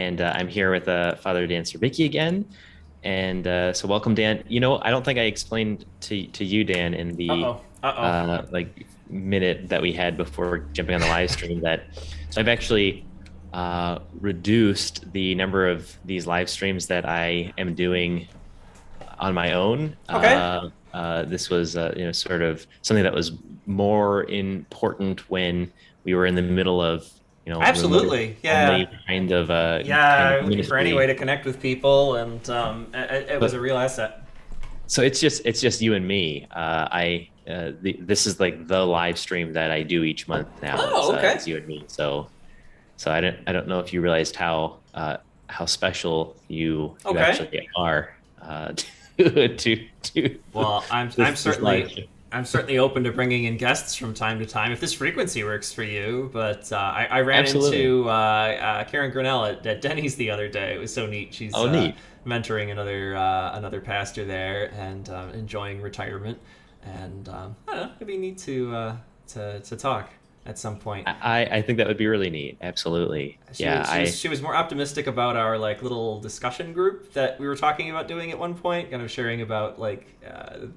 and I'm here with Father Dan Serbicki again. And so welcome, Dan. I don't think I explained to you, Dan, in the Uh-oh. Uh-oh. like minute that we had before jumping on the live stream that so I've actually reduced the number of these live streams that I am doing on my own. Okay. This was sort of something that was more important when we were in the middle of remote Absolutely. Yeah. only kind of Looking for any way ministry. to connect with people, and it was a But real asset. so it's just you and me. This is like the live stream that I do each month now Oh, okay. is you and me. So I don't know if you realized how special you Okay. actually are to Well, I'm I'm this live certainly stream. I'm certainly open to bringing in guests from time to time if this frequency works for you. But I ran Absolutely. into Karen Grinnell at Denny's the other day. It was so neat. She's Oh, neat. mentoring another pastor there and enjoying retirement. And I don't know, it'd be neat to talk at some point. I think that would be really neat. Absolutely. She Yeah, was, she was she was more optimistic about our like little discussion group that we were talking about doing at one point, kind of sharing about like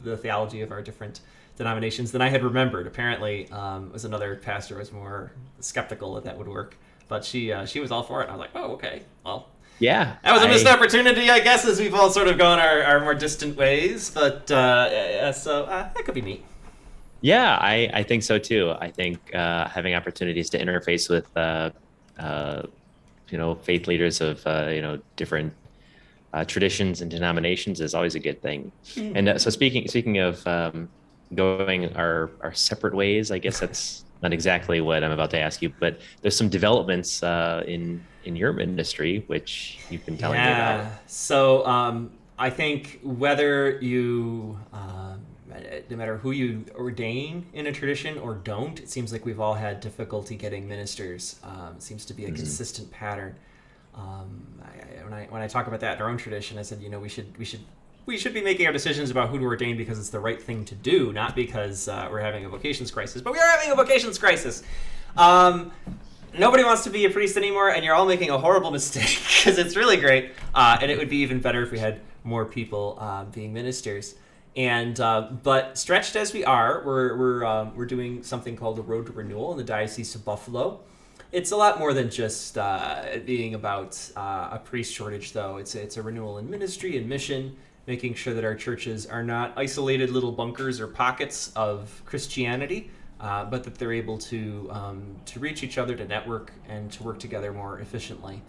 the theology of our different denominations than I had remembered. Apparently, was another pastor was more skeptical that would work, but she was all for it. And I was like, oh, okay, well, yeah. that was a missed I opportunity, I guess, as we've all sort of gone our more distant ways. But so that could be neat. Yeah, I think so too. I think having opportunities to interface with uh, faith leaders of different traditions and denominations is always a good thing. And so speaking of going our separate ways, I guess that's not exactly what I'm about to ask you, but there's some developments in your ministry which you've been telling me about. Yeah. So I think whether you, no matter who you ordain in a tradition or don't, it seems like we've all had difficulty getting ministers. It seems to be a Mhm. consistent pattern. When I talk about that in our own tradition, I said, we should be making our decisions about who to ordain because it's the right thing to do, not because we're having a vocations crisis. But we are having a vocations crisis. Um, Nobody wants to be a priest anymore, and you're all making a horrible mistake because it's really great, and it would be even better if we had more people being ministers. And but stretched as we are, we're doing something called the Road to Renewal in the Diocese of Buffalo. It's a lot more than just being about a priest shortage, though. It's a renewal in ministry and mission, making sure that our churches are not isolated little bunkers or pockets of Christianity, but that they're able to reach each other, to network, and to work together more efficiently,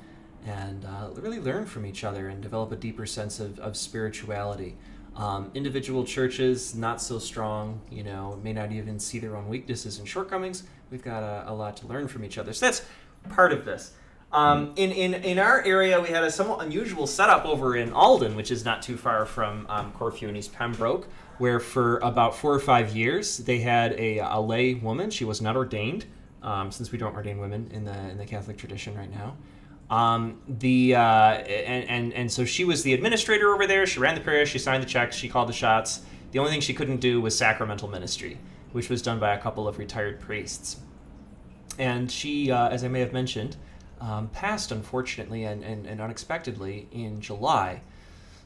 and really learn from each other and develop a deeper sense of spirituality. Individual churches not so strong, may not even see their own weaknesses and shortcomings. We've got a lot to learn from each other. So that's part of this. In our area, we had a somewhat unusual setup over in Alden, which is not too far from Corfu and East Pembroke, where for about 4 or 5 years they had a lay woman. She was not ordained, since we don't ordain women in the Catholic tradition right now. And so she was the administrator over there. She ran the parish. She signed the checks. She called the shots. The only thing she couldn't do was sacramental ministry, which was done by a couple of retired priests. And she, as I may have mentioned, passed unfortunately and unexpectedly in July.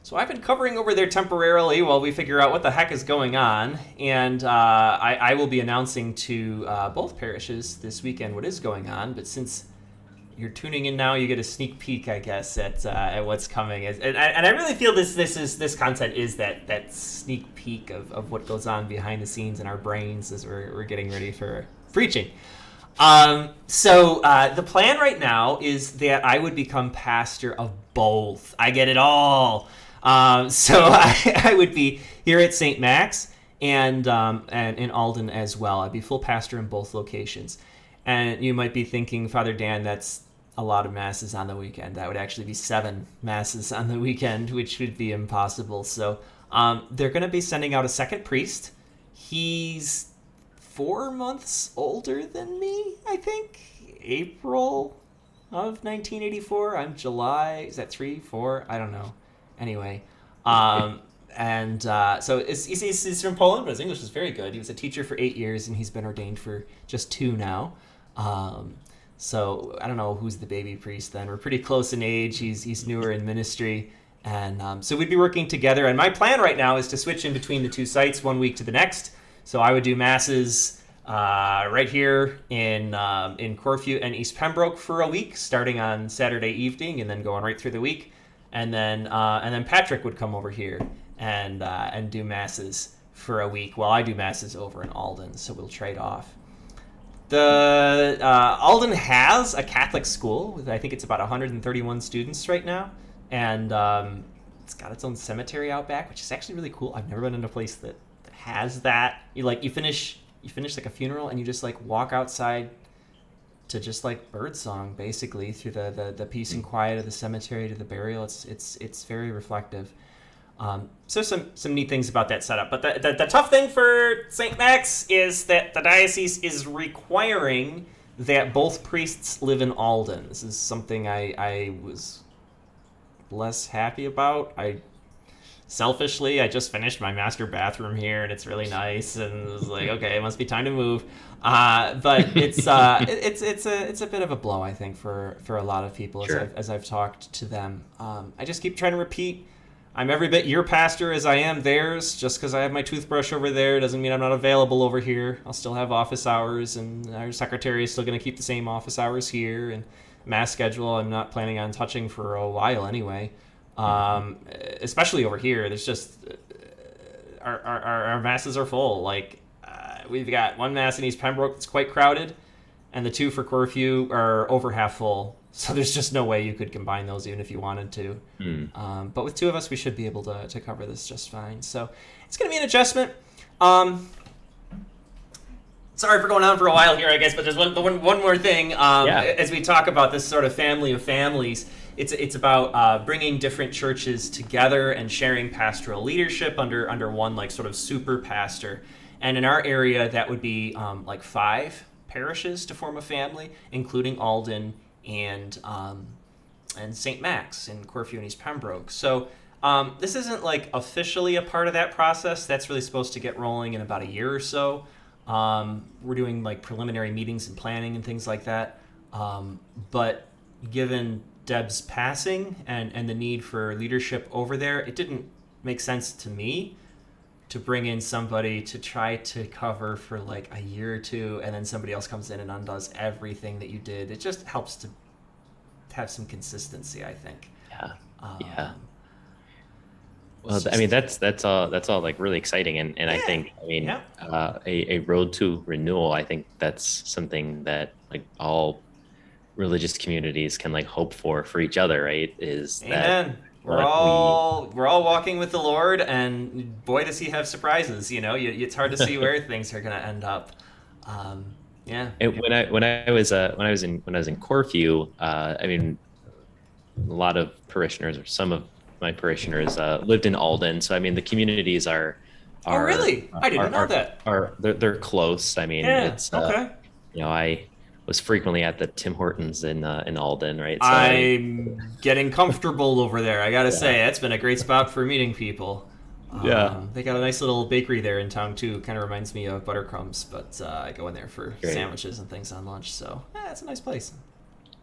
So I've been covering over there temporarily while we figure out what the heck is going on, and I will be announcing to both parishes this weekend what is going on. But since you're tuning in now, you get a sneak peek, I guess, at what's coming. And I really feel this content is that sneak peek of what goes on behind the scenes in our brains as we're getting ready for preaching. So the plan right now is that I would become pastor of both. I get it all. So I would be here at St. Max and in Alden as well. I'd be full pastor in both locations. And you might be thinking, Father Dan, that's a lot of masses on the weekend. That would actually be 7 masses on the weekend, which would be impossible. So they're going to be sending out a second priest. He's 4 months older than me, I think. April of 1984. I'm July. Is that 3, 4? I don't know. Anyway, and so he's from Poland, but his English is very good. He was a teacher for 8 years, and he's been ordained for just 2 now. So I don't know who's the baby priest then. We're pretty close in age. He's newer in ministry. And so we'd be working together. And my plan right now is to switch in between the two sites 1 week to the next. So I would do masses right here in Corfu and East Pembroke for a week, starting on Saturday evening and then going right through the week. And then Patrick would come over here and do masses for a week while I do masses over in Alden. So we'll trade off. The Alden has a Catholic school with, I think it's about 131 students right now, and it's got its own cemetery out back, which is actually really cool. I've never been in a place that has that. You finish like a funeral and you just like walk outside to just like birdsong basically through the peace and quiet of the cemetery to the burial. It's very reflective. So some neat things about that setup. But the tough thing for St. Max is that the diocese is requiring that both priests live in Alden. This is something I was less happy about. Selfishly, I just finished my master bathroom here, and it's really nice. And it was like, okay, it must be time to move. But it's a bit of a blow, I think, for a lot of people. Sure. As I've talked to them. I just keep trying to repeat. I'm every bit your pastor as I am theirs. Just because I have my toothbrush over there doesn't mean I'm not available over here. I'll still have office hours, and our secretary is still going to keep the same office hours here. And mass schedule, I'm not planning on touching for a while anyway. Especially over here, there's just our masses are full. Like we've got one mass in East Pembroke that's quite crowded, and the two for Corfu are over half full. So there's just no way you could combine those even if you wanted to. But with two of us, we should be able to cover this just fine. So it's going to be an adjustment. Sorry for going on for a while here, I guess, but there's one more thing. As we talk about this sort of family of families, it's about bringing different churches together and sharing pastoral leadership under one like sort of super pastor. And in our area, that would be like 5 parishes to form a family, including Alden and St. Max in Corfu and East Pembroke. So this isn't like officially a part of that process. That's really supposed to get rolling in about a year or so. We're doing like preliminary meetings and planning and things like that. But given Deb's passing and the need for leadership over there, it didn't make sense to me to bring in somebody to try to cover for like a year or two, and then somebody else comes in and undoes everything that you did. It just helps to have some consistency, I think. Yeah. Well, I mean, that's all like really exciting, and I think, a road to renewal. I think that's something that like all religious communities can like hope for each other, right? Amen. We're all walking with the Lord, and boy, does He have surprises. You know, it's hard to see where things are going to end up. When I was in Corfu, I mean, a lot of parishioners, or some of my parishioners, lived in Alden. So I mean, the communities are. Oh, really? I didn't know that. They're close. I mean, it's okay. I was frequently at the Tim Hortons in Alden, right? So I'm getting comfortable over there. I gotta say, that's been a great spot for meeting people. They got a nice little bakery there in town too. Kind of reminds me of Buttercrumbs, but I go in there for sandwiches and things on lunch. So it's a nice place.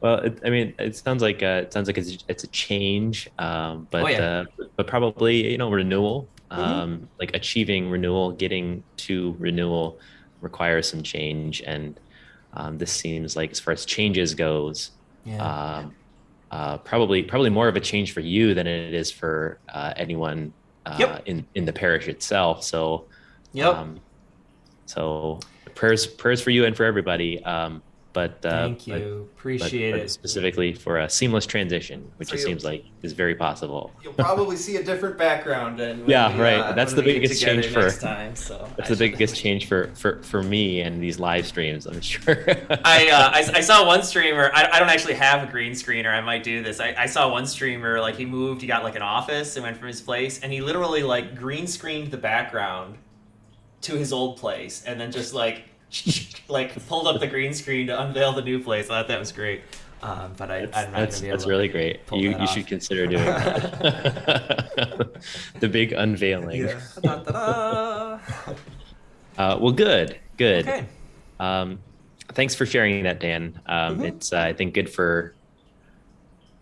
Well, it sounds like it's a change, but probably renewal, like achieving renewal, getting to renewal requires some change, and this seems like, as far as changes goes, probably more of a change for you than it is for anyone in the parish itself. So, so prayers for you and for everybody. Thank you. Appreciate it. Specifically for a seamless transition, which it seems like is very possible. You'll probably see a different background. That's the biggest change for next time. So that's the biggest change for me and these live streams, I'm sure. I saw one streamer. I don't actually have a green screen, or I might do this. I saw one streamer, like, he moved. He got like an office and went from his place, and he literally like green screened the background to his old place, and then just like pulled up the green screen to unveil the new place. I thought that was great. But that's really great. You should consider doing that. The big unveiling. Yeah. Well, good. Okay. thanks for sharing that, Dan. It's I think good for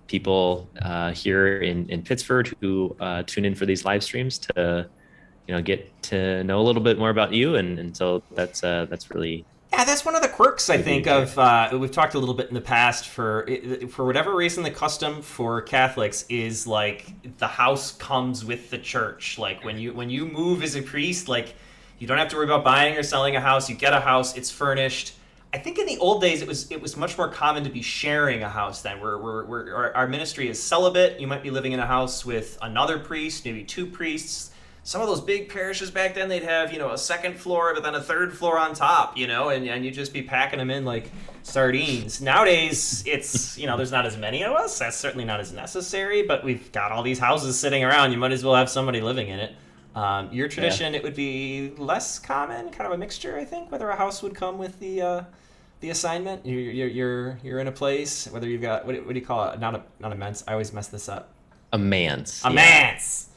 people here in Pittsburgh who tune in for these live streams to get to know a little bit more about you, and so that's really Yeah, that's one of the quirks, I think, sure. of we've talked a little bit in the past. For whatever reason, the custom for Catholics is like the house comes with the church. Like when you move as a priest, like you don't have to worry about buying or selling a house. You get a house, it's furnished. I think in the old days it was much more common to be sharing a house. Then our ministry is celibate. You might be living in a house with another priest, maybe two priests. Some of those big parishes back then, they'd have, a second floor, but then a third floor on top, and you'd just be packing them in like sardines. Nowadays, it's, there's not as many of us. That's certainly not as necessary, but we've got all these houses sitting around. You might as well have somebody living in it. Your tradition, It would be less common, kind of a mixture, I think, whether a house would come with the assignment. You're in a place, whether you've got, what do you call it? Not a manse. I always mess this up. A manse. A manse.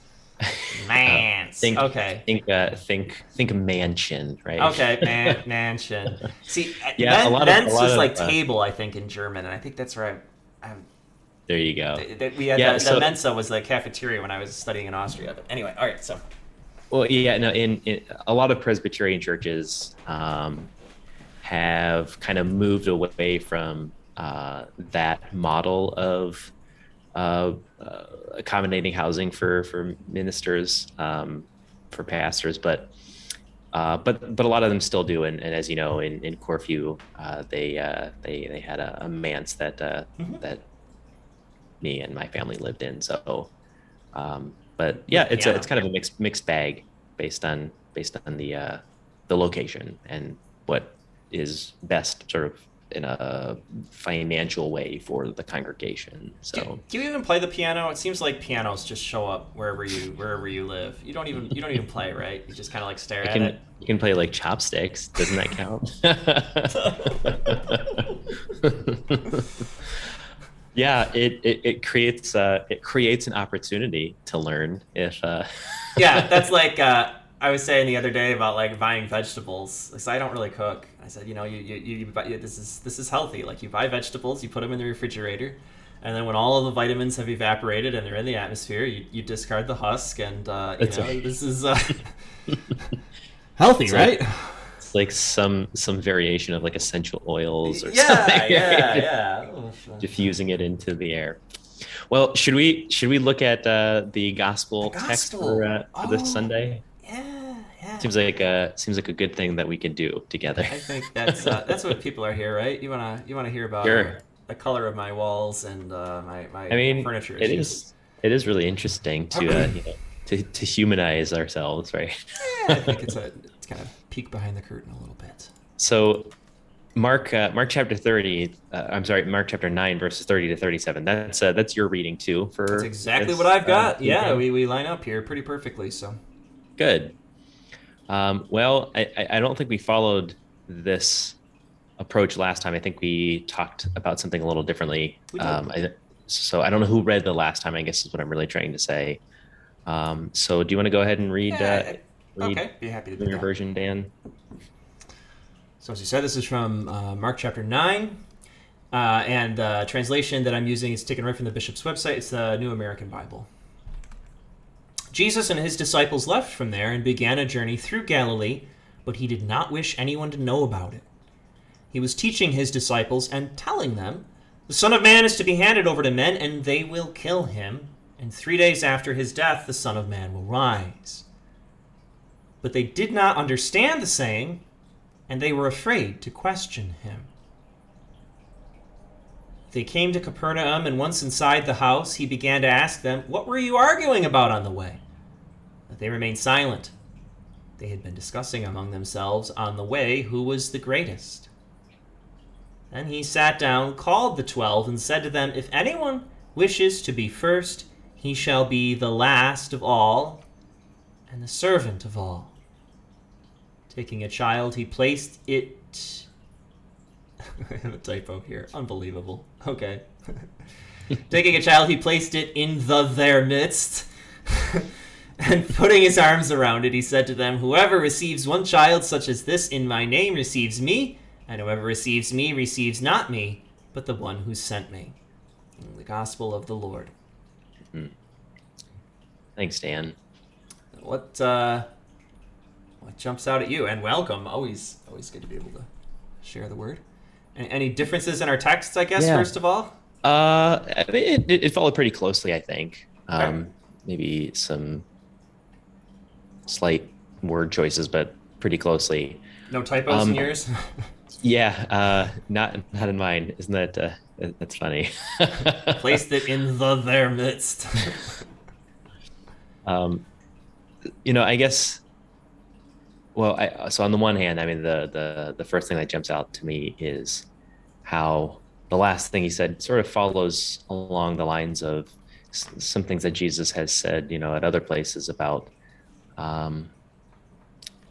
Manse. Okay. Think mansion, right? Okay, mansion. See, yeah, manse is like table, I think, in German, and I think that's where there you go. We had the Mensa was the cafeteria when I was studying in Austria. But anyway, all right, so. Well, yeah, no, in a lot of Presbyterian churches have kind of moved away from that model of accommodating housing for ministers, for pastors, but a lot of them still do, and as you know, in Corfu, they had a manse that that me and my family lived in. So, but yeah, it's kind of a mixed bag based on the location and what is best, sort of in a financial way for the congregation. So do you even play the piano? It seems like pianos just show up wherever you live. You don't even play, right? You just kind of like stare at it. You can play like chopsticks. Doesn't that count? Yeah, it creates an opportunity to learn if Yeah, that's like I was saying the other day about like buying vegetables. Because I don't really cook. I said, you buy, this is healthy. Like you buy vegetables, you put them in the refrigerator, and then when all of the vitamins have evaporated and they're in the atmosphere, you discard the husk, and this is healthy, right? It's like some variation of like essential oils or something. Yeah. Diffusing it into the air. Well, should we look at the gospel text for this Sunday? Yeah. Seems like a good thing that we can do together. I think that's what people are here, right? You wanna hear about the color of my walls and my furniture. It is really interesting to humanize ourselves, right? Yeah, I think it's kind of peek behind the curtain a little bit. So Mark chapter 30, Mark chapter 9 verses 30 to 37. That's your reading too. That's exactly what I've got. Yeah, we line up here pretty perfectly. So good. Well, I don't think we followed this approach last time. I think we talked about something a little differently. So I don't know who read the last time, I guess is what I'm really trying to say. So do you want to go ahead and read? Okay, be happy to do your that. Version, Dan. So as you said, this is from Mark chapter 9. And the translation that I'm using is taken right from the bishop's website. It's the New American Bible. Jesus and his disciples left from there and began a journey through Galilee, but he did not wish anyone to know about it. He was teaching his disciples and telling them, "The Son of Man is to be handed over to men, and they will kill him. And 3 days after his death, the Son of Man will rise." But they did not understand the saying, and they were afraid to question him. They came to Capernaum, and once inside the house, he began to ask them, "What were you arguing about on the way?" But they remained silent. They had been discussing among themselves on the way who was the greatest. Then he sat down, called the 12, and said to them, "If anyone wishes to be first, he shall be the last of all and the servant of all." Taking a child, he placed it... I have a typo here. Unbelievable. Okay. Taking a child, he placed it in their midst. And putting his arms around it, he said to them, "Whoever receives one child such as this in my name receives me, And whoever receives me receives not me, but the one who sent me. The gospel of the Lord. Mm. Thanks, Dan. What jumps out at you? And welcome. Always good to be able to share the word. Any differences in our texts, I guess, first of all? I mean, it followed pretty closely, I think. Okay. Maybe some slight word choices, but pretty closely. No typos in yours? Yeah, not in mine. Isn't that that's funny? Placed it in their midst. I guess. Well, so on the one hand, I mean, the first thing that jumps out to me is how the last thing he said sort of follows along the lines of some things that Jesus has said, at other places about,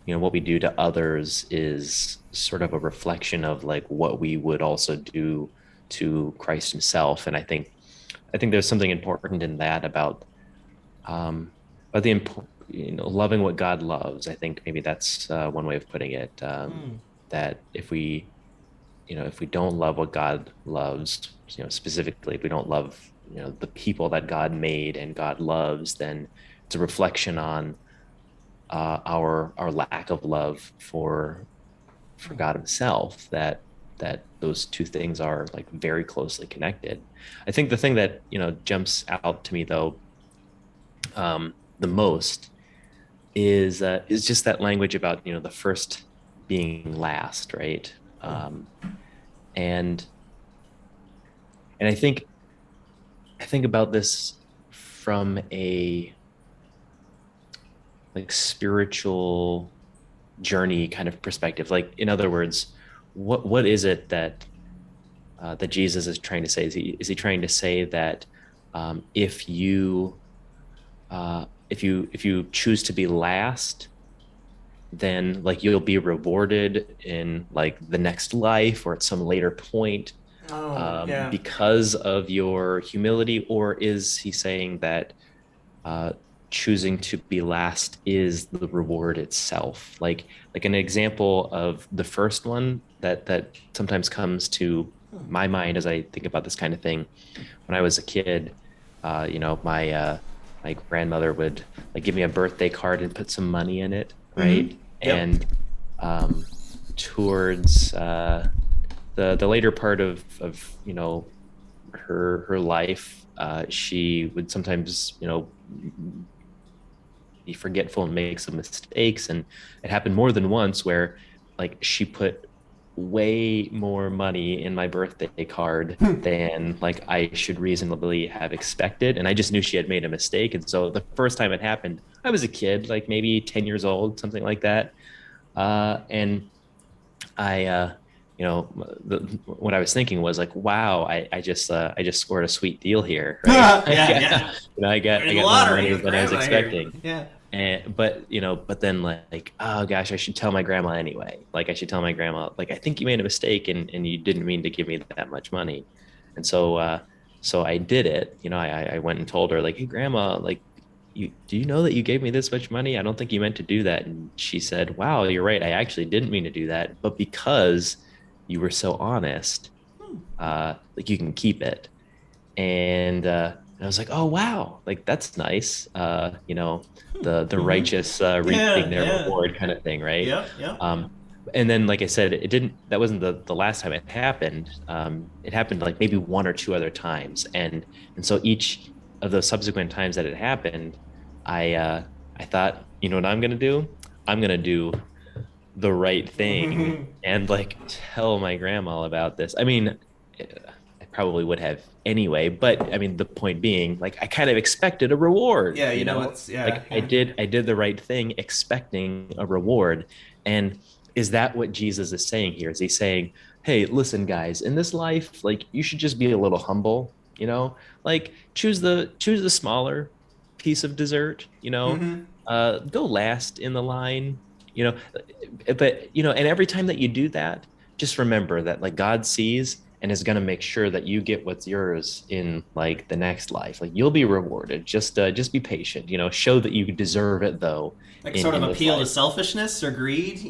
what we do to others is sort of a reflection of like what we would also do to Christ himself. And I think there's something important in that about the loving what God loves. I think maybe that's one way of putting it. That if we don't love what God loves, specifically if we don't love the people that God made and God loves, then it's a reflection on our lack of love for God himself. That those two things are like very closely connected. I think the thing that jumps out to me though, the most is just that language about the first being last, right? And I think about this from a like spiritual journey kind of perspective. Like, in other words, what is it that that Jesus is trying to say? Is he trying to say that if you choose to be last, then like you'll be rewarded in like the next life or at some later point because of your humility? Or is he saying that choosing to be last is the reward itself? Like an example of the first one that sometimes comes to my mind as I think about this kind of thing. When I was a kid, my grandmother would like give me a birthday card and put some money in it, right? Mm-hmm. Yep. And towards the later part of her life, she would sometimes be forgetful and make some mistakes, and it happened more than once where like she put way more money in my birthday card than like I should reasonably have expected. And I just knew she had made a mistake. And so the first time it happened, I was a kid, like maybe 10 years old, something like that. And I, what I was thinking was like, wow, I just scored a sweet deal here, right? Yeah. I got more money than I was expecting. Yeah. But then like, oh gosh, I should tell my grandma anyway. Like I should tell my grandma, like, I think you made a mistake and you didn't mean to give me that much money. And so I did it. I went and told her like, hey grandma, like, do you know that you gave me this much money? I don't think you meant to do that. And she said, wow, you're right. I actually didn't mean to do that, but because you were so honest, like you can keep it. And I was like, oh wow, like that's nice. The righteous reaping their reward kind of thing, right? Yeah. And then, like I said, that wasn't the last time it happened. It happened like maybe one or two other times, and so each of those subsequent times that it happened, I thought, you know what I'm gonna do? I'm gonna do the right thing and like tell my grandma about this. I mean, I probably would have anyway, but I mean, the point being, like, I kind of expected a reward. Yeah, I did the right thing, expecting a reward. And is that what Jesus is saying here? Is he saying, hey, listen, guys, in this life, like, you should just be a little humble, like choose the smaller piece of dessert, go last in the line, but and every time that you do that, just remember that like God sees, and is going to make sure that you get what's yours in like the next life. Like you'll be rewarded. Just be patient. Show that you deserve it though Like in sort of in this appeal to life. selfishness or greed,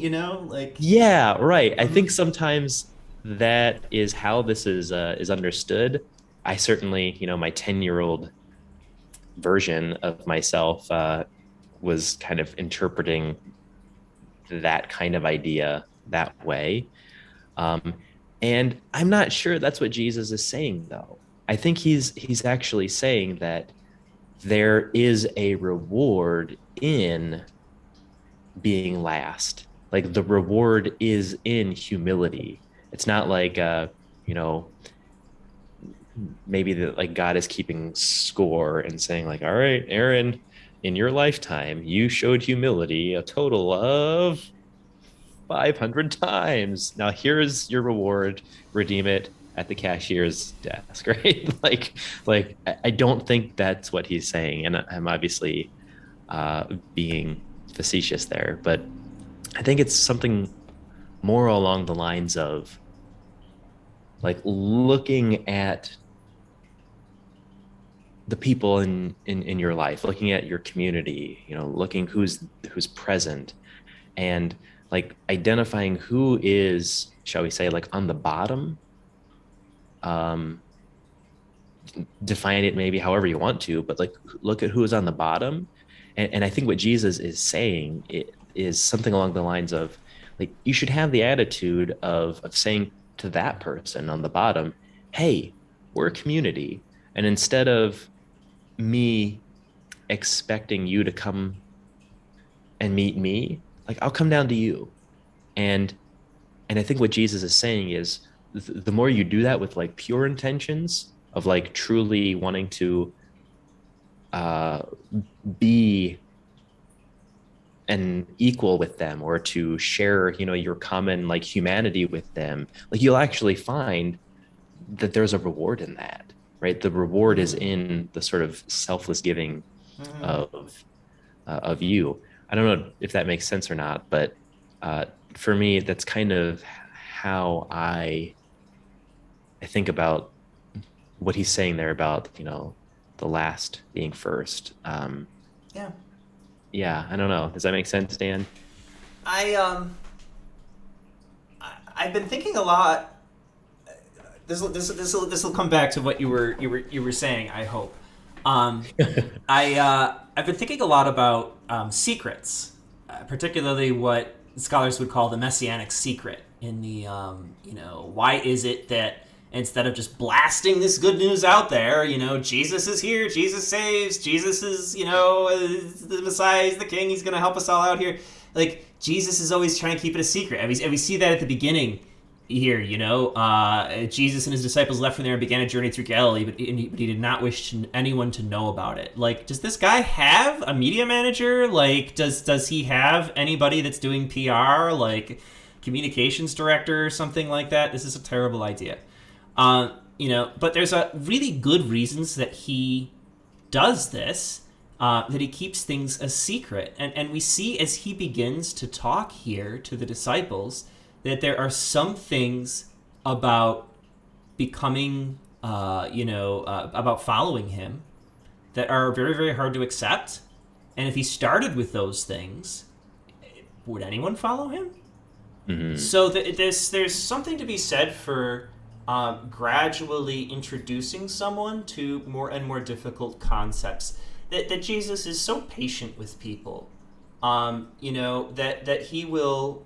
like. Yeah, right. I Mhm. think sometimes that is how this is understood. I certainly, my 10-year-old version of myself was kind of interpreting that kind of idea that way. Um, and I'm not sure that's what Jesus is saying, though. I think he's actually saying that there is a reward in being last. Like the reward is in humility. It's not like you know, maybe that like God is keeping score and saying like, all right, Aaron, in your lifetime, you showed humility a total of 500 times. Now here's your reward. Redeem it at the cashier's desk, right? like I don't think that's what he's saying, and I'm obviously being facetious there, but I think it's something more along the lines of like looking at the people in your life, looking at your community, looking who's present, and like identifying who is, shall we say, like on the bottom. um Define it maybe however you want to, but like look at who is on the bottom. And I think what Jesus is saying is something along the lines of like you should have the attitude of saying to that person on the bottom, hey, we're a community, and instead of me expecting you to come and meet me, like I'll come down to you. And and I think what Jesus is saying is the more you do that with like pure intentions of like truly wanting to uh be an equal with them, or to share your common like humanity with them, like you'll actually find that there's a reward in that, right? The reward is Mhm. in the sort of selfless giving Mhm. of you. I don't know if that makes sense or not, but uh, for me, that's kind of how I think about what he's saying there about the last being first. Yeah. Yeah, I don't know. Does that make sense, Dan? I I've been thinking a lot. This will come back to what you were saying. I hope. Um, I've been thinking a lot about secrets, particularly what scholars would call the messianic secret. In the why is it that instead of just blasting this good news out there, Jesus is here, Jesus saves, Jesus is the Messiah, he's the King, he's gonna help us all out here. Like Jesus is always trying to keep it a secret, and we see that at the beginning here. Jesus and his disciples left from there and began a journey through Galilee, but he did not wish anyone to know about it. Like, does this guy have a media manager? Like, does he have anybody that's doing PR, like communications director or something like that? This is a terrible idea. But there's a really good reasons that he does this. That he keeps things a secret, and we see as he begins to talk here to the disciples that there are some things about becoming, about following him that are very, very hard to accept. And if he started with those things, would anyone follow him? Hmm. So there's something to be said for gradually introducing someone to more and more difficult concepts. That Jesus is so patient with people, that he will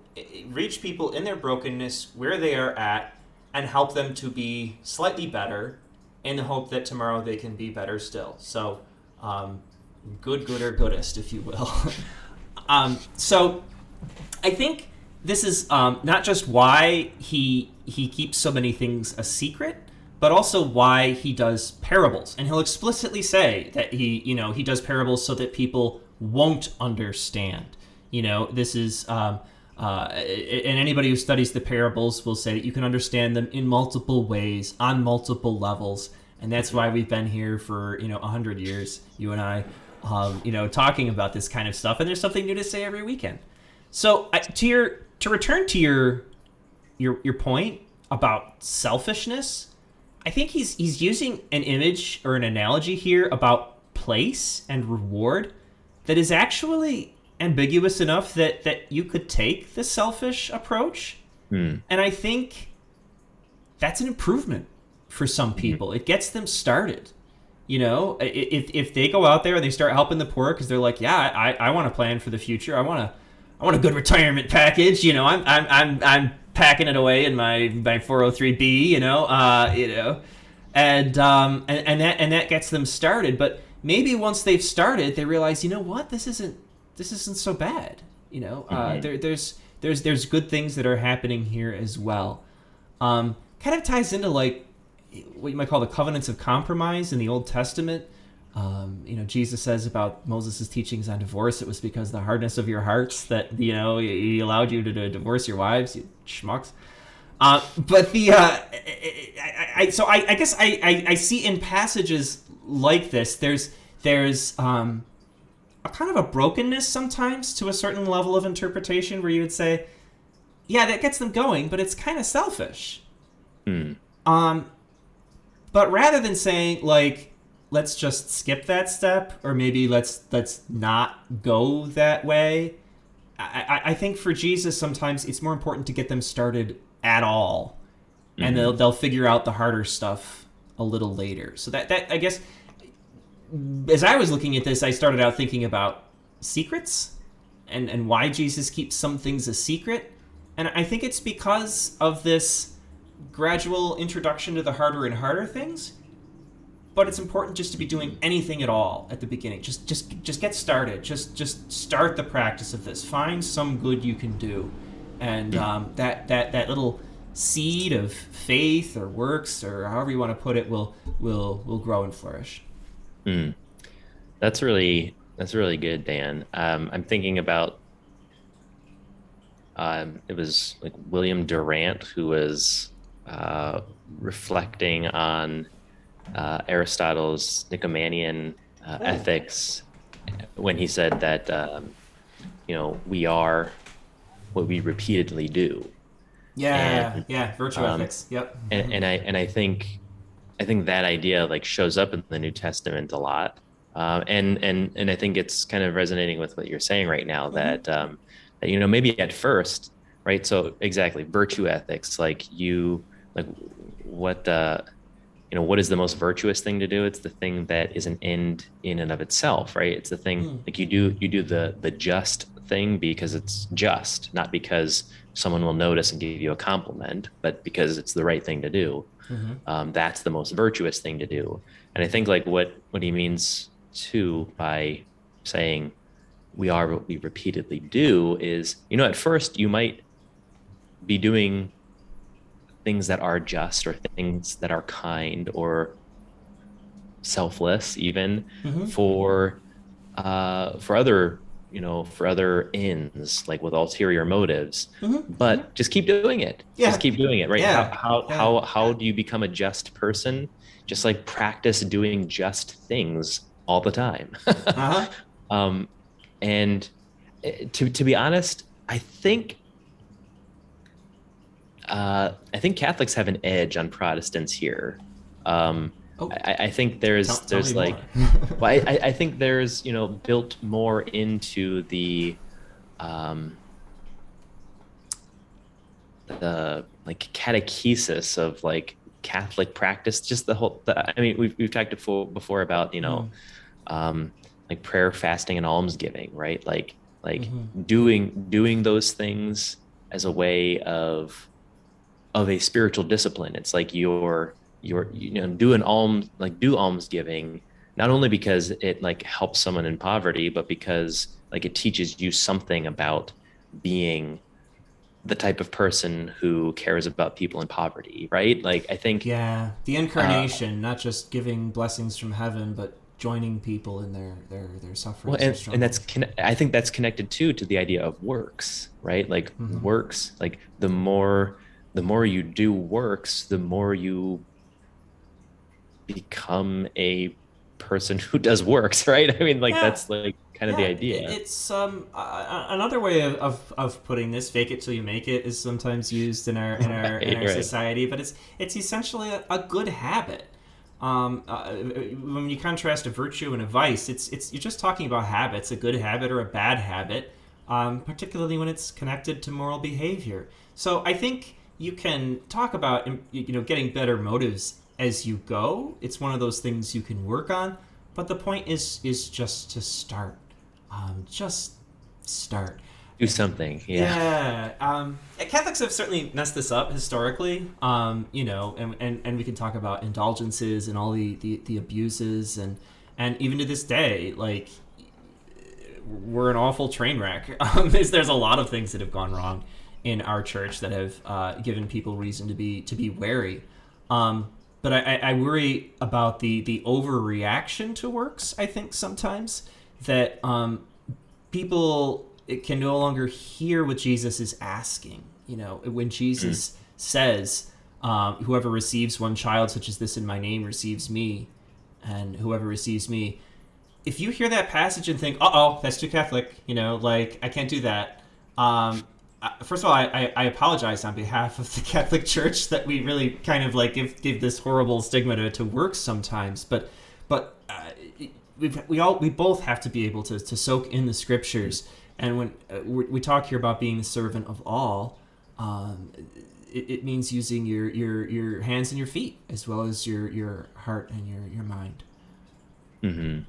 reach people in their brokenness where they are at and help them to be slightly better in the hope that tomorrow they can be better still. So, good or goodest, if you will. So I think this is not just why he keeps so many things a secret, but also why he does parables. And he'll explicitly say that he does parables so that people won't understand. This is and anybody who studies the parables will say that you can understand them in multiple ways, on multiple levels, and that's why we've been here for 100 years, you and I, talking about this kind of stuff. And there's something new to say every weekend. So to return to your point, about selfishness, I think he's using an image or an analogy here about place and reward that is actually ambiguous enough that you could take the selfish approach. Hmm. And I think that's an improvement for some people. It gets them started. You know, if they go out there and they start helping the poor because they're like, yeah, I want to plan for the future. I want a good retirement package. You know, I'm packing it away in my 403b. And that gets them started. But maybe once they've started, they realize, you know what, this isn't so bad. There's good things that are happening here as well. Kind of ties into like what you might call the covenants of compromise in the Old Testament. Jesus says about Moses' teachings on divorce, it was because of the hardness of your hearts that, he allowed you to divorce your wives, you schmucks. But I guess I see in passages like this, there's a kind of a brokenness sometimes to a certain level of interpretation where you would say, yeah, that gets them going, but it's kind of selfish. But rather than saying, like, let's just skip that step, or maybe let's not go that way, I think for Jesus sometimes it's more important to get them started at all, and they'll figure out the harder stuff a little later. So that I guess, as I was looking at this, I started out thinking about secrets and why Jesus keeps some things a secret, and I think it's because of this gradual introduction to the harder and harder things. But it's important just to be doing anything at all at the beginning. Just get started. Just start the practice of this. Find some good you can do, and that little seed of faith or works or however you want to put it will grow and flourish. That's really good, Dan. I'm thinking about it was like William Durant who was reflecting on Aristotle's Nicomachean ethics when he said that we are what we repeatedly do. Virtue ethics. Yep. And I think that idea like shows up in the New Testament a lot. And I think it's kind of resonating with what you're saying right now, that maybe at first, right? So exactly, virtue ethics, what is the most virtuous thing to do? It's the thing that is an end in and of itself, right? It's the thing like you do the just thing because it's just, not because someone will notice and give you a compliment, but because it's the right thing to do. That's the most virtuous thing to do. And I think like what he means too by saying we are what we repeatedly do is, at first you might be doing things that are just, or things that are kind or selfless, even for other ends, like with ulterior motives. But just keep doing it. Just keep doing it, right? How do you become a just person? Just like practice doing just things all the time. And to be honest, I think Catholics have an edge on Protestants here. I think there's like, well, I think there's, built more into the like catechesis of like Catholic practice, just we've talked before about, like prayer, fasting, and almsgiving, right? Like doing those things as a way of a spiritual discipline. It's like do almsgiving, not only because it like helps someone in poverty, but because like it teaches you something about being the type of person who cares about people in poverty, right? Like I think the incarnation, not just giving blessings from heaven, but joining people in their suffering. Well, and I think that's connected too to the idea of works, right? Like works, like the more you do works, the more you become a person who does works, right? I mean, like Yeah. that's like kind of the Yeah, idea. it's another way of putting this. Fake it till you make it is sometimes used in our Right, our right. society, but it's essentially a good habit. When you contrast a virtue and a vice, it's you're just talking about habits, a good habit or a bad habit, particularly when it's connected to moral behavior. So I think you can talk about getting better motives as you go. It's one of those things you can work on, but the point is just to start. Just start. Do something. Yeah. Yeah. Catholics have certainly messed this up historically. And we can talk about indulgences and all the abuses and even to this day, like we're an awful train wreck. There's a lot of things that have gone wrong in our church that have given people reason to be wary. But I worry about the overreaction to works. I think sometimes that people can no longer hear what Jesus is asking. When Jesus says, "Whoever receives one child such as this in my name receives me, and whoever receives me." If you hear that passage and think, "Uh oh, that's too Catholic," like I can't do that. First of all, I apologize on behalf of the Catholic Church that we really kind of like give this horrible stigma to works sometimes, but we both have to be able to soak in the scriptures, and when we talk here about being the servant of all, it means using your hands and your feet as well as your heart and your mind. Hmm.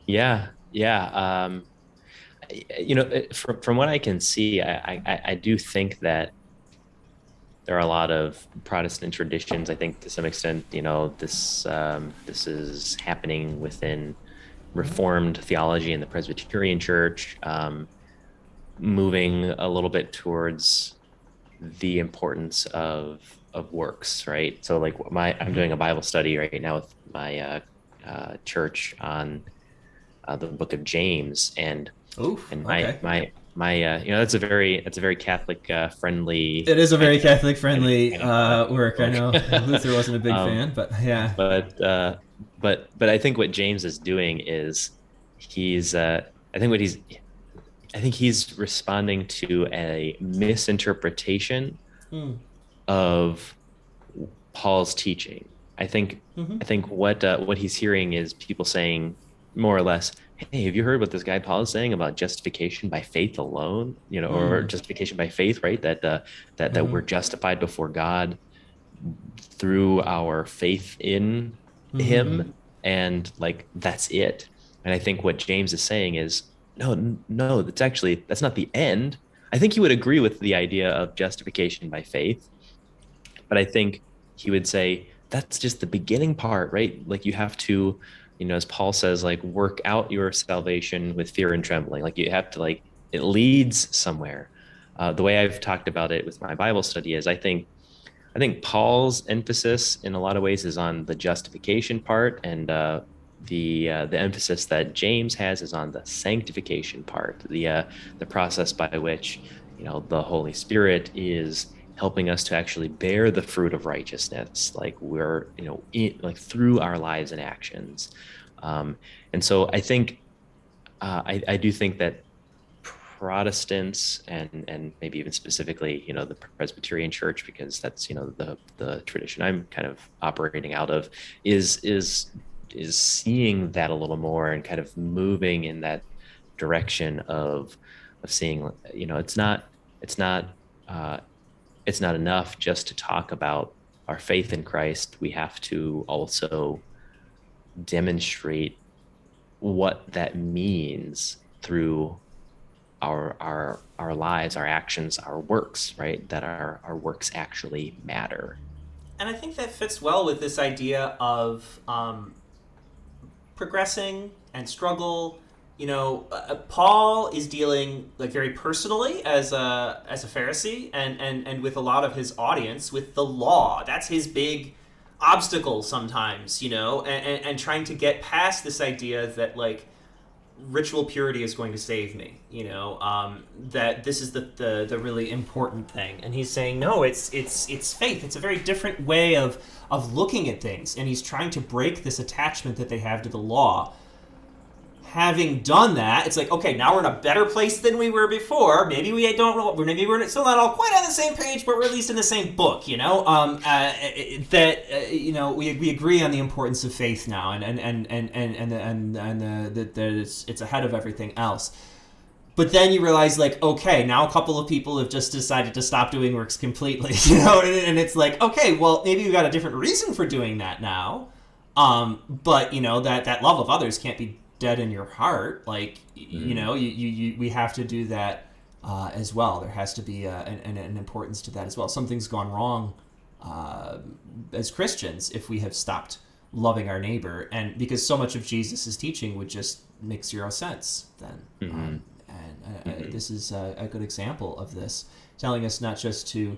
Yeah. Yeah. From what I can see, I do think that there are a lot of Protestant traditions. I think to some extent, this is happening within Reformed theology in the Presbyterian Church, moving a little bit towards the importance of works, right? So like I'm doing a Bible study right now with my church on the book of James, and Oof. and Okay. that's a very Catholic friendly It is a kind very of Catholic friendly work. I book. know Luther wasn't a big um, fan, but yeah. but I think what James is doing is he's I think what he's I think he's responding to a misinterpretation Mm. of Paul's teaching. Mm-hmm. I think what he's hearing is people saying more or less, "Hey, have you heard what this guy Paul is saying about justification by faith alone? Or Mm. justification by faith, right? That Mm-hmm. we're justified before God through our faith in Mm-hmm. Him, and like that's it." And I think what James is saying is, no, that's not the end. I think he would agree with the idea of justification by faith, but I think he would say that's just the beginning part, right? Like you have to, as Paul says, like work out your salvation with fear and trembling. Like you have to, like, it leads somewhere. The way I've talked about it with my Bible study is I think Paul's emphasis in a lot of ways is on the justification part, and the emphasis that James has is on the sanctification part, the process by which the Holy Spirit is helping us to actually bear the fruit of righteousness, like we're like through our lives and actions. And so I think I do think that Protestants and maybe even specifically, the Presbyterian Church, because that's the tradition I'm kind of operating out of, is seeing that a little more and kind of moving in that direction of seeing, it's not uh, it's not enough just to talk about our faith in Christ. We have to also demonstrate what that means through our lives, our actions, our works, right? That our works actually matter. And I think that fits well with this idea of progressing and struggle. Paul is dealing like very personally as a Pharisee and with a lot of his audience with the law. That's his big obstacle sometimes, and trying to get past this idea that like ritual purity is going to save me, that this is the really important thing. And he's saying, no, it's faith. It's a very different way of looking at things. And he's trying to break this attachment that they have to the law. Having done that, it's like, okay, now we're in a better place than we were before. Maybe we're still not all quite on the same page, but we're at least in the same book, we agree on the importance of faith now, and that it's ahead of everything else. But then you realize, like, okay, now a couple of people have just decided to stop doing works completely, and it's like, okay, well, maybe we've got a different reason for doing that now, but that love of others can't be dead in your heart. Like, we have to do that as well. There has to be an importance to that as well. Something's gone wrong as Christians if we have stopped loving our neighbor, and because so much of Jesus' teaching would just make zero sense then. This is a good example of this, telling us not just to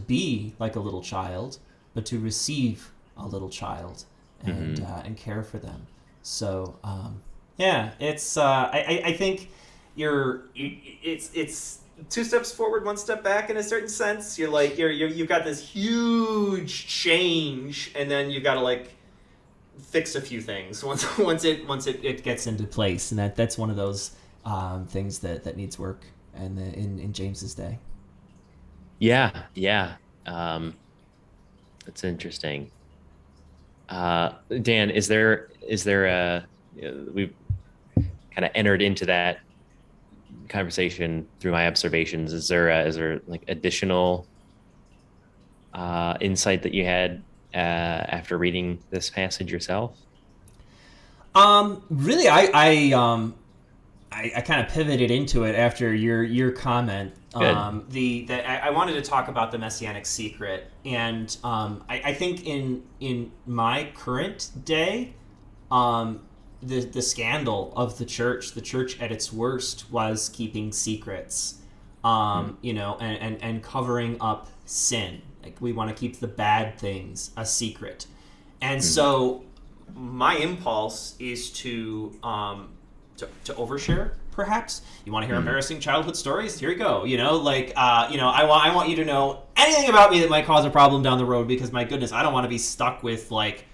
be like a little child, but to receive a little child and care for them. So it's I think it's two steps forward, one step back in a certain sense. You've got this huge change, and then you've got to like fix a few things once it gets into place, and that's one of those things that needs work in James's day. Yeah. That's interesting. Dan, is there a, we've kind of entered into that conversation through my observations. Is there like additional insight that you had after reading this passage yourself? Really, I kind of pivoted into it after your comment. I wanted to talk about the messianic secret, and I think in my current day, the scandal of the church at its worst was keeping secrets, and covering up sin. Like, we want to keep the bad things a secret, and so my impulse is to overshare. Perhaps you want to hear embarrassing childhood stories. Here you go. I want you to know anything about me that might cause a problem down the road, because my goodness, I don't want to be stuck with like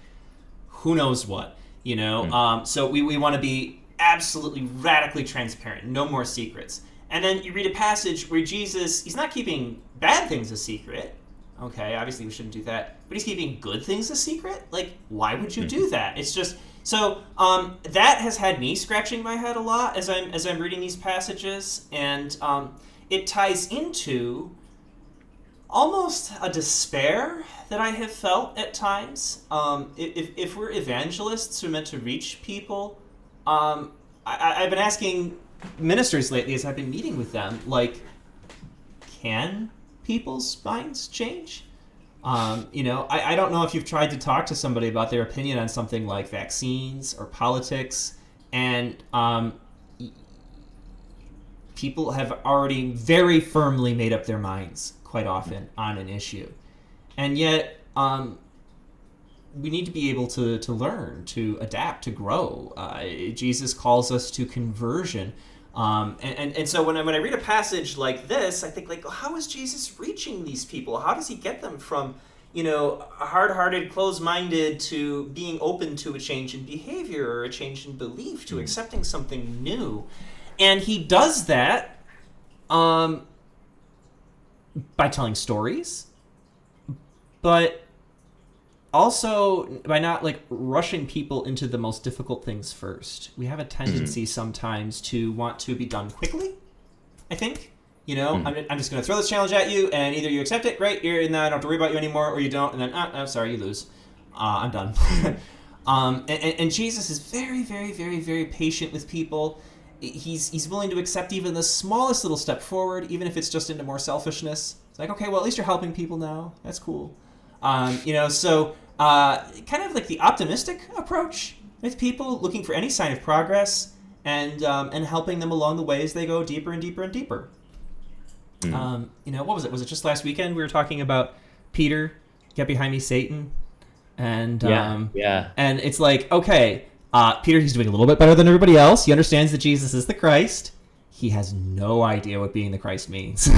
who knows what. So we want to be absolutely radically transparent. No more secrets. And then you read a passage where Jesus, he's not keeping bad things a secret. Okay, obviously we shouldn't do that, but he's keeping good things a secret. Like, why would you do that? It's just. So that has had me scratching my head a lot as I'm reading these passages, and it ties into almost a despair that I have felt at times. If we're evangelists who are meant to reach people, I've been asking ministers lately as I've been meeting with them, like, can people's minds change? I don't know if you've tried to talk to somebody about their opinion on something like vaccines or politics, and people have already very firmly made up their minds quite often on an issue. And yet, we need to be able to learn, to adapt, to grow. Jesus calls us to conversion. And so when I read a passage like this, I think, like, how is Jesus reaching these people? How does he get them from, hard-hearted, closed-minded to being open to a change in behavior or a change in belief, to accepting something new? And he does that by telling stories, but also by not like rushing people into the most difficult things first. We have a tendency sometimes to want to be done quickly, I think. I'm just going to throw this challenge at you, and either you accept it, great, and then I don't have to worry about you anymore, or you don't, and then, I'm sorry, you lose. I'm done. And Jesus is very, very, very, very patient with people. He's willing to accept even the smallest little step forward, even if it's just into more selfishness. It's like, okay, well, at least you're helping people now. That's cool. So kind of like the optimistic approach with people, looking for any sign of progress, and helping them along the way as they go deeper and deeper and deeper. What was it? Was it just last weekend we were talking about Peter, get behind me, Satan? And and it's like, okay, Peter, he's doing a little bit better than everybody else. He understands that Jesus is the Christ. He has no idea what being the Christ means.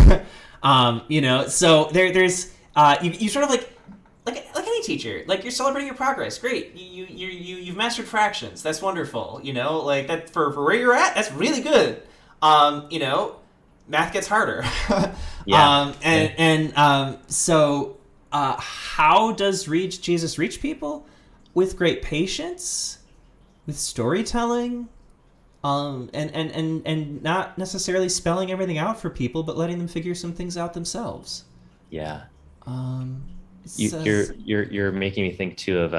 So there's you sort of like any teacher, like you're celebrating your progress. Great, you've mastered fractions. That's wonderful. Like that for where you're at. That's really good. Math gets harder. Yeah. So how does Jesus reach people? With great patience, with storytelling, and not necessarily spelling everything out for people, but letting them figure some things out themselves. Yeah. Says, You're making me think too of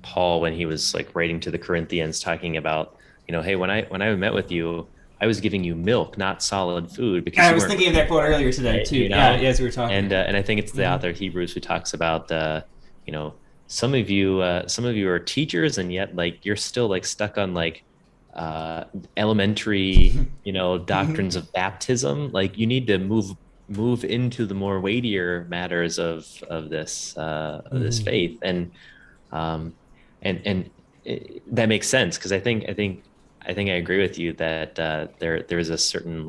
Paul when he was like writing to the Corinthians, talking about, hey, when I met with you, I was giving you milk, not solid food, because I was thinking of that quote earlier today too. Yeah, as we were talking. And I think it's the author of Hebrews who talks about some of you are teachers, and yet like you're still like stuck on like elementary doctrines of baptism. Like you need to move into the more weightier matters of this faith, and that makes sense, because I think I agree with you that there is a certain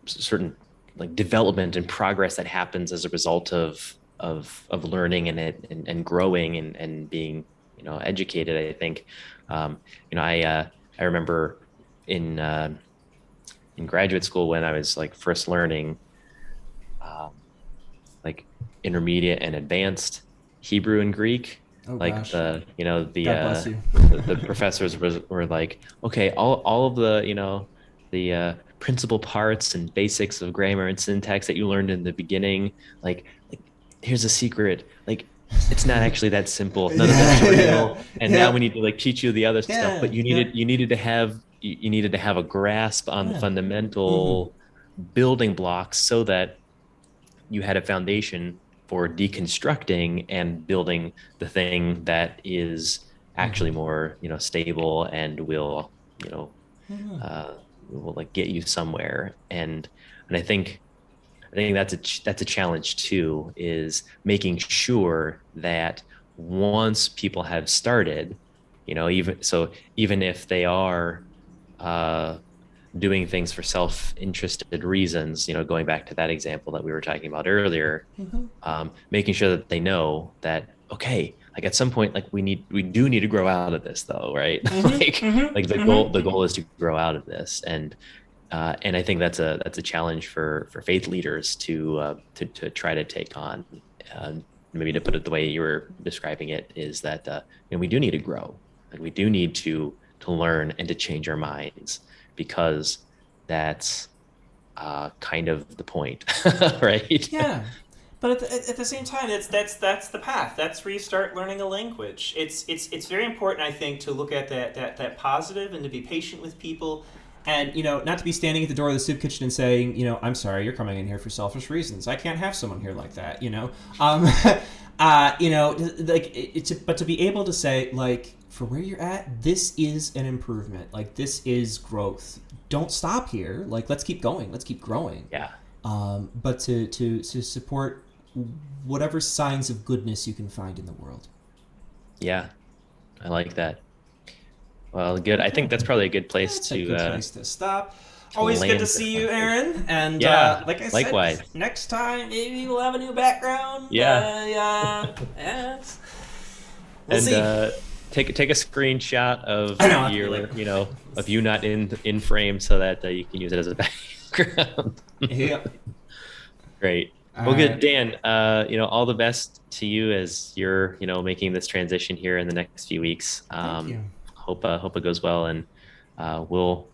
certain like development and progress that happens as a result of learning and growing and being educated. I think I remember in graduate school when I was like first learning like intermediate and advanced Hebrew and Greek. Oh, like gosh. The professors were like, okay, all of the principal parts and basics of grammar and syntax that you learned in the beginning, like here's a secret, like it's not actually that simple. None of that's real. And now we need to like teach you the other stuff. But you needed to have a grasp on the fundamental building blocks so that you had a foundation for deconstructing and building the thing that is actually more stable and will like get you somewhere. And I think that's a challenge too, is making sure that once people have started, even if they are doing things for self-interested reasons, going back to that example that we were talking about earlier, making sure that they know that, okay, like at some point, like we do need to grow out of this though, right? The goal is to grow out of this. And I think that's a challenge for faith leaders to try to take on. Maybe to put it the way you were describing it, is that we do need to grow, and we do need to learn and to change our minds, because that's kind of the point, right? Yeah, but at the same time, that's the path. That's where you start learning a language. It's very important, I think, to look at that positive and to be patient with people, and not to be standing at the door of the soup kitchen and saying, I'm sorry, you're coming in here for selfish reasons. I can't have someone here like that. But to be able to say, like, for where you're at, this is an improvement. Like, this is growth. Don't stop here. Like, let's keep going. Let's keep growing. Yeah. But to support whatever signs of goodness you can find in the world. Yeah, I like that. Well, good. I think that's probably a good place place to stop. Always good to see you, Aaron. And like I likewise. said, next time maybe we'll have a new background. Yeah. Yes. We'll see. Take a screenshot of of you not in frame, so that you can use it as a background. Yep. Great. Well, good, Dan. All the best to you as you're making this transition here in the next few weeks. Thank you. Hope it goes well, and we'll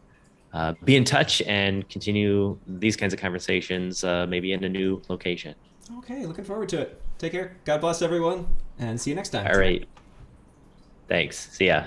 be in touch and continue these kinds of conversations, maybe in a new location. Okay, looking forward to it. Take care. God bless everyone, and see you next time. All right. Thanks. See ya.